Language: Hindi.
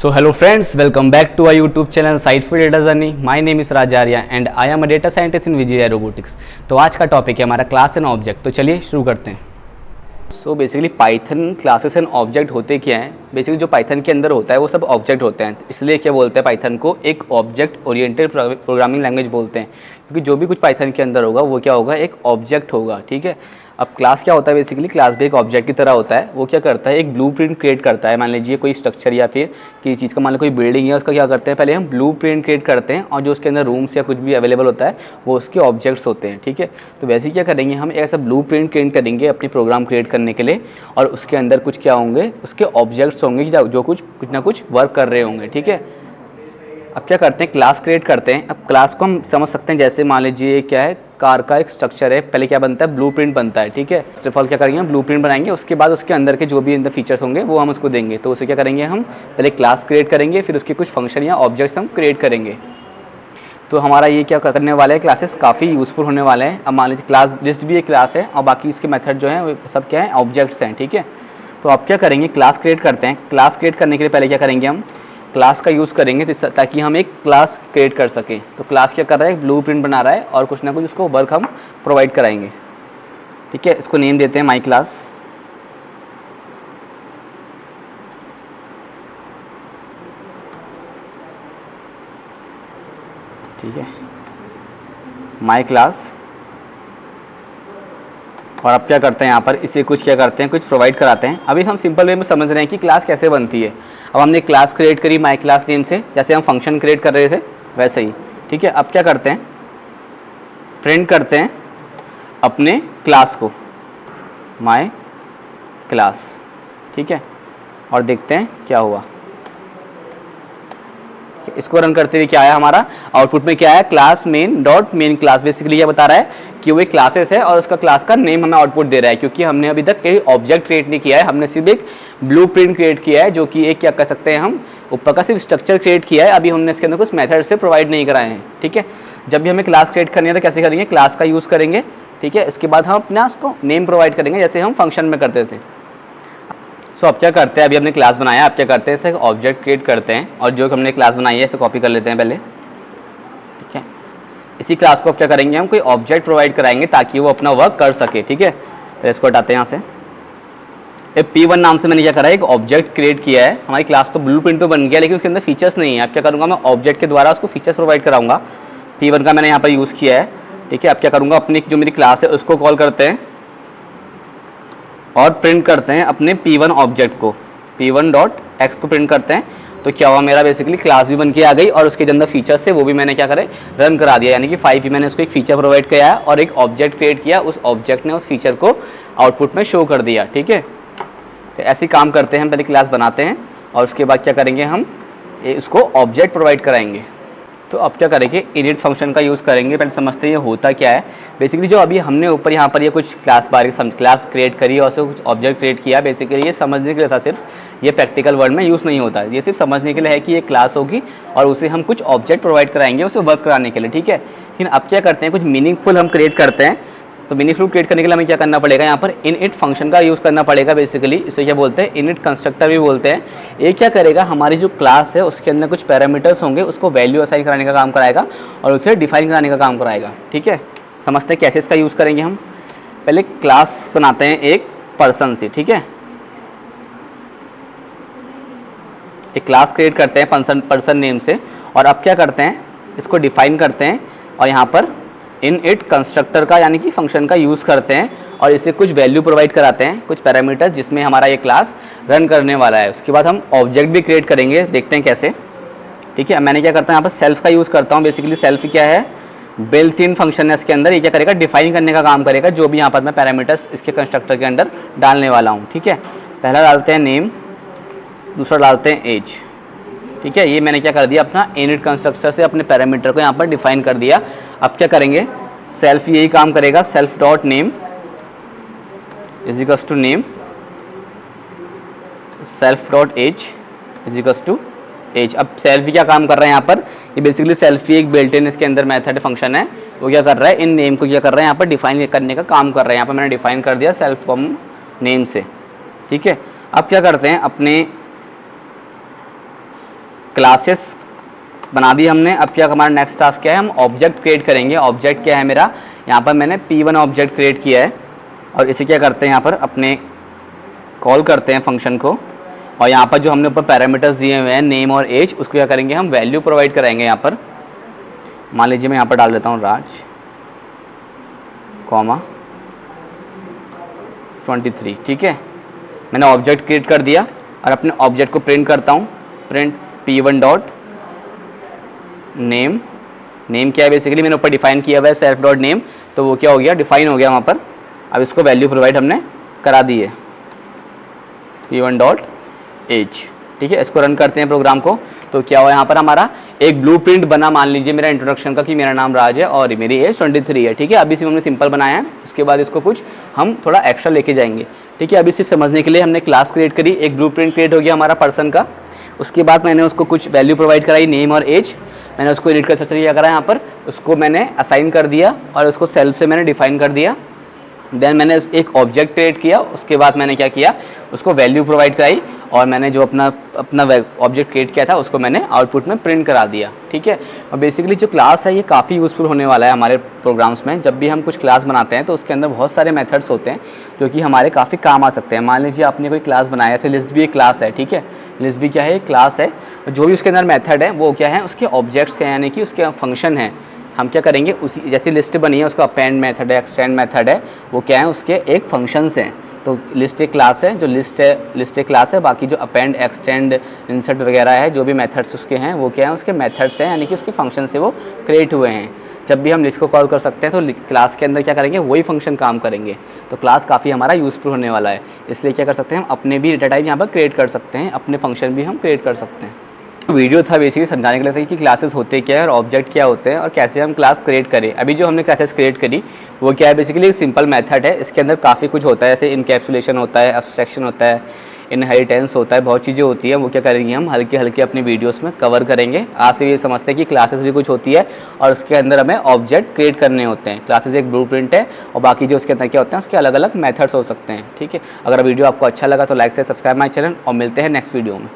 So hello friends, welcome back to our YouTube channel Siteful Data Journey. My name is Rajarya and I am a data scientist in VGI Robotics. तो आज का टॉपिक है हमारा क्लास एंड ऑब्जेक्ट। तो चलिए शुरू करते हैं। So basically Python classes and object होते क्या हैं? बेसिकली जो पाइथन के अंदर होता है वो सब ऑब्जेक्ट होते हैं, इसलिए क्या बोलते हैं पाइथन को एक ऑब्जेक्ट ओरिएंटेड प्रोग्रामिंग लैंग्वेज बोलते हैं, क्योंकि जो भी कुछ पाइथन के अंदर होगा वो क्या होगा, एक ऑब्जेक्ट होगा। ठीक है। अब क्लास क्या होता है? बेसिकली क्लास भी एक ऑब्जेक्ट की तरह होता है। वो क्या करता है, एक ब्लूप्रिंट क्रिएट करता है। मान लीजिए कोई स्ट्रक्चर या फिर किसी चीज़ का, मान लो कोई बिल्डिंग है, उसका क्या करते हैं, पहले हम ब्लूप्रिंट क्रिएट करते हैं और जो उसके अंदर रूम्स या कुछ भी अवेलेबल होता है वो उसके ऑब्जेक्ट्स होते हैं। ठीक है। तो वैसे ही क्या करेंगे, हम ऐसा ब्लूप्रिंट क्रिएट करेंगे अपनी प्रोग्राम क्रिएट करने के लिए, और उसके अंदर कुछ क्या होंगे, उसके ऑब्जेक्ट्स होंगे जो कुछ ना कुछ वर्क कर रहे होंगे। ठीक है। अब क्या करते हैं, क्लास क्रिएट करते हैं। अब क्लास को हम समझ सकते हैं, जैसे मान लीजिए क्या है, कार का एक स्ट्रक्चर है, पहले क्या बनता है, ब्लूप्रिंट बनता है। ठीक है। फर्स्ट ऑफ ऑल क्या करेंगे, हम ब्लूप्रिंट बनाएंगे, उसके बाद उसके अंदर के जो भी अंदर फीचर्स होंगे वो हम उसको देंगे। तो उसे क्या करेंगे, हम पहले क्लास क्रिएट करेंगे, फिर उसके कुछ फंक्शन या ऑब्जेक्ट्स हम क्रिएट करेंगे। तो हमारा ये क्या करने वाले हैं, क्लासेस काफ़ी यूज़फुल होने वाले हैं। अब मान लीजिए क्लास लिस्ट भी एक क्लास है और बाकी उसके मेथड जो हैं वो सब क्या है, ऑब्जेक्ट्स हैं। ठीक है। तो आप क्या करेंगे, क्लास क्रिएट करते हैं। क्लास क्रिएट करने के लिए पहले क्या करेंगे, हम क्लास का यूज़ करेंगे ताकि हम एक क्लास क्रिएट कर सकें। तो क्लास क्या कर रहा है, ब्लूप्रिंट बना रहा है और कुछ ना कुछ उसको वर्क हम प्रोवाइड कराएंगे। ठीक है। इसको नेम देते हैं माई क्लास। ठीक है, माई क्लास। और अब क्या करते हैं, यहाँ पर इसे कुछ क्या करते हैं, कुछ प्रोवाइड कराते हैं। अभी हम सिंपल वे में समझ रहे हैं कि क्लास कैसे बनती है। अब हमने क्लास क्रिएट करी माई क्लास नेम से, जैसे हम फंक्शन क्रिएट कर रहे थे वैसे ही। ठीक है। अब क्या करते हैं, प्रिंट करते हैं अपने क्लास को, माई क्लास। ठीक है। और देखते हैं क्या हुआ। इसको रन करते हुए क्या आया, हमारा आउटपुट में क्या है, class main dot main class. Basically ये बता रहा है कि वो एक क्लासेस है और उसका क्लास का नेम हमें आउटपुट दे रहा है, क्योंकि हमने अभी तक कोई ऑब्जेक्ट क्रिएट नहीं किया है, हमने सिर्फ एक ब्लूप्रिंट क्रिएट किया है, जो कि एक क्या कर सकते हैं, हम ऊपर का सिर्फ स्ट्रक्चर क्रिएट किया है। अभी हमने इसके अंदर कुछ मेथड से प्रोवाइड नहीं कराए हैं। ठीक है। जब भी हमें क्लास क्रिएट करनी है तो कैसे करेंगे, क्लास का यूज़ करेंगे। ठीक है। इसके बाद हम अपना उसको नेम प्रोवाइड करेंगे, जैसे हम फंक्शन में करते थे। सो अब क्या करते हैं, अभी हमने क्लास बनाया, अब क्या करते हैं, इसे ऑब्जेक्ट क्रिएट करते हैं और जो हमने क्लास बनाई है इसे कॉपी कर लेते हैं पहले। ठीक है। इसी क्लास को अब क्या करेंगे, हम कोई ऑब्जेक्ट प्रोवाइड कराएंगे ताकि वो अपना वर्क कर सके। ठीक है। तो इसको हटाते हैं यहाँ से। P1 नाम से मैंने क्या करा है, एक ऑब्जेक्ट क्रिएट किया है। हमारी क्लास तो ब्लूप्रिंट तो बन गया, लेकिन उसके अंदर फीचर्स नहीं है। अब क्या करूँगा, मैं ऑब्जेक्ट के द्वारा उसको फीचर्स प्रोवाइड कराऊंगा। P1 का मैंने यहाँ पर यूज़ किया है। ठीक है। अब क्या करूँगा, अपनी जो मेरी क्लास है उसको कॉल करते हैं और प्रिंट करते हैं अपने P1 ऑब्जेक्ट को, P1.x को प्रिंट करते हैं। तो क्या हुआ, मेरा बेसिकली क्लास भी बन के आ गई और उसके अंदर फीचर्स थे वो भी मैंने क्या करे, रन करा दिया। यानी कि 5 मैंने उसको एक फीचर प्रोवाइड किया है और एक ऑब्जेक्ट क्रिएट किया, उस ऑब्जेक्ट ने उस फीचर को आउटपुट में शो कर दिया। ठीक है। तो ऐसे काम करते हैं, हम पहले क्लास बनाते हैं और उसके बाद क्या करेंगे, हम उसको ऑब्जेक्ट प्रोवाइड कराएंगे। तो अब क्या करेंगे, इनिट फंक्शन का यूज़ करेंगे। पहले समझते हैं ये होता क्या है। बेसिकली जो अभी हमने ऊपर यहाँ पर ये कुछ क्लास क्रिएट करी और उससे कुछ ऑब्जेक्ट क्रिएट किया, बेसिकली ये समझने के लिए था सिर्फ, ये प्रैक्टिकल वर्ल्ड में यूज़ नहीं होता। ये सिर्फ समझने के लिए है कि ये क्लास होगी और उसे हम कुछ ऑब्जेक्ट प्रोवाइड कराएंगे उसे वर्क कराने के लिए। ठीक है। लेकिन अब क्या करते हैं, कुछ मीनिंगफुल हम क्रिएट करते हैं। तो मीनिंगफुल क्रिएट करने के लिए हमें क्या करना पड़ेगा, यहाँ पर इनइट फंक्शन का यूज़ करना पड़ेगा। बेसिकली इसे क्या बोलते हैं, इनइट कंस्ट्रक्टर भी बोलते हैं। ये क्या करेगा, हमारी जो क्लास है उसके अंदर कुछ पैरामीटर्स होंगे, उसको वैल्यू असाइन कराने का काम कराएगा और उसे डिफाइन कराने का काम कराएगा। ठीक है। समझते हैं कैसे इसका यूज़ करेंगे। हम पहले क्लास बनाते हैं एक पर्सन से। ठीक है। एक क्लास क्रिएट करते हैं पर्सन नेम से और अब क्या करते हैं, इसको डिफाइन करते हैं और यहाँ पर इनइट कंस्ट्रक्टर का यानी कि फंक्शन का यूज़ करते हैं और इसे कुछ वैल्यू प्रोवाइड कराते हैं, कुछ पैरामीटर्स जिसमें हमारा ये क्लास रन करने वाला है। उसके बाद हम ऑब्जेक्ट भी क्रिएट करेंगे, देखते हैं कैसे। ठीक है। मैंने क्या करता हूँ, यहाँ पर सेल्फ का यूज़ करता हूँ। बेसिकली सेल्फ क्या है, बिल्ट इन फंक्शन है इसके अंदर। ये क्या करेगा, डिफाइन करने का काम करेगा जो भी यहाँ पर मैं पैरामीटर्स इसके कंस्ट्रक्टर के अंदर डालने वाला हूँ। ठीक है। पहला डालते हैं नेम, दूसरा डालते हैं एज। ठीक है। ये मैंने क्या कर दिया, अपना इनिट कंस्ट्रक्टर से अपने पैरामीटर को यहाँ पर डिफाइन कर दिया। अब क्या करेंगे, सेल्फ यही काम करेगा, self dot name is equals to name, self dot age is equals to age. अब सेल्फी क्या काम कर रहा है यहाँ पर, ये बेसिकली सेल्फी एक बिल्ट इन इसके अंदर मेथड फंक्शन है। वो क्या कर रहा है, इन नेम को क्या कर रहा है, यहाँ पर डिफाइन करने का काम कर रहा है। यहाँ पर मैंने डिफाइन कर दिया सेल्फ कॉम नेम से। ठीक है। अब क्या करते हैं, अपने क्लासेस बना दी हमने। अब क्या हमारा नेक्स्ट टास्क क्या है, हम ऑब्जेक्ट क्रिएट करेंगे। ऑब्जेक्ट क्या है मेरा, यहाँ पर मैंने P1 ऑब्जेक्ट क्रिएट किया है और इसे क्या करते हैं यहाँ पर अपने कॉल करते हैं फंक्शन को, और यहाँ पर जो हमने ऊपर पैरामीटर्स दिए हुए हैं नेम और एज, उसको क्या करेंगे हम वैल्यू प्रोवाइड कराएंगे। यहाँ पर मान लीजिए मैं यहाँ पर डाल देता हूँ राज, कॉमा 23, ठीक है। मैंने ऑब्जेक्ट क्रिएट कर दिया और अपने ऑब्जेक्ट को प्रिंट करता हूँ, print P1 dot name. Name क्या है, बेसिकली मैंने ऊपर डिफाइन किया हुआ है सेल्फ डॉट नेम, तो वो क्या हो गया, डिफाइन हो गया वहाँ पर। अब इसको वैल्यू प्रोवाइड हमने करा दी है P1 डॉट एज, ठीक है। इसको रन करते हैं प्रोग्राम को, तो क्या हुआ यहाँ पर हमारा एक ब्लूप्रिंट बना, मान लीजिए मेरा इंट्रोडक्शन का कि मेरा नाम राज है और मेरी एज 23 है, ठीक है। अभी सिर्फ हमने सिंपल बनाया है, उसके बाद इसको कुछ हम थोड़ा एक्स्ट्रा लेके जाएंगे, ठीक है। अभी सिर्फ समझने के लिए हमने क्लास क्रिएट करी, एक ब्लूप्रिंट क्रिएट हो गया हमारा पर्सन का। उसके बाद मैंने उसको कुछ वैल्यू प्रोवाइड कराई नेम और एज, मैंने उसको एडिट कर सकते करा यहाँ पर, उसको मैंने असाइन कर दिया और उसको सेल्फ से मैंने डिफाइन कर दिया। देन मैंने एक ऑब्जेक्ट क्रिएट किया, उसके बाद मैंने क्या किया, उसको वैल्यू प्रोवाइड कराई और मैंने जो अपना ऑब्जेक्ट क्रिएट किया था उसको मैंने आउटपुट में प्रिंट करा दिया, ठीक है। और बेसिकली जो क्लास है ये काफ़ी यूज़फुल होने वाला है हमारे प्रोग्राम्स में। जब भी हम कुछ क्लास बनाते हैं तो उसके अंदर बहुत सारे मेथड्स होते हैं जो कि हमारे काफ़ी काम आ सकते हैं। मान लीजिए आपने कोई क्लास बनाया, जैसे लिस्ट भी एक क्लास है, ठीक है। लिस्ट भी क्या है, एक क्लास है। जो भी उसके अंदर मेथड है वो क्या है, उसके ऑब्जेक्ट्स हैं, यानी कि उसके फंक्शन है। हम क्या करेंगे, उसी जैसी लिस्ट बनी है उसका अपेंड मेथड है, एक्सटेंड मेथड है, वो क्या है, उसके एक फंक्शंस हैं। तो लिस्ट एक क्लास है, जो लिस्ट एक क्लास है, बाकी जो अपेंड एक्सटेंड इंसर्ट वगैरह है, जो भी मेथड्स उसके हैं वो क्या है, उसके मेथड्स हैं, यानी कि उसके फंक्शन से वो क्रिएट हुए हैं। जब भी हम लिस्ट को कॉल कर सकते हैं तो क्लास के अंदर क्या करेंगे, वही फंक्शन काम करेंगे। तो क्लास काफ़ी हमारा यूज़फुल होने वाला है, इसलिए क्या कर सकते हैं, हम अपने भी डेटा टाइप यहाँ पर क्रिएट कर सकते हैं, अपने फंक्शन भी हम क्रिएट कर सकते हैं। वीडियो था बेसिकली समझाने के लिए था कि क्लासेस होते क्या है और ऑब्जेक्ट क्या होते हैं और कैसे हम क्लास क्रिएट करें। अभी जो हमने क्लासेस क्रिएट करी वो क्या है, बेसिकली एक सिंपल मेथड है। इसके अंदर काफ़ी कुछ होता है, जैसे इनकैप्सुलेशन होता है, एब्स्ट्रैक्शन होता है, इनहेरिटेंस होता है, बहुत चीज़ें होती हैं। वो क्या करेंगे, हम हल्के हल्के अपने वीडियोस में कवर करेंगे। आज से ये समझते हैं कि क्लासेस भी कुछ होती है और उसके अंदर हमें ऑब्जेक्ट क्रिएट करने होते हैं। क्लासेस एक ब्लूप्रिंट है और बाकी जो उसके अंदर क्या होते हैं, उसके अलग अलग मेथड्स हो सकते हैं, ठीक है। अगर वीडियो आपको अच्छा लगा तो लाइक से सब्सक्राइब माई चैनल और मिलते हैं नेक्स्ट वीडियो में।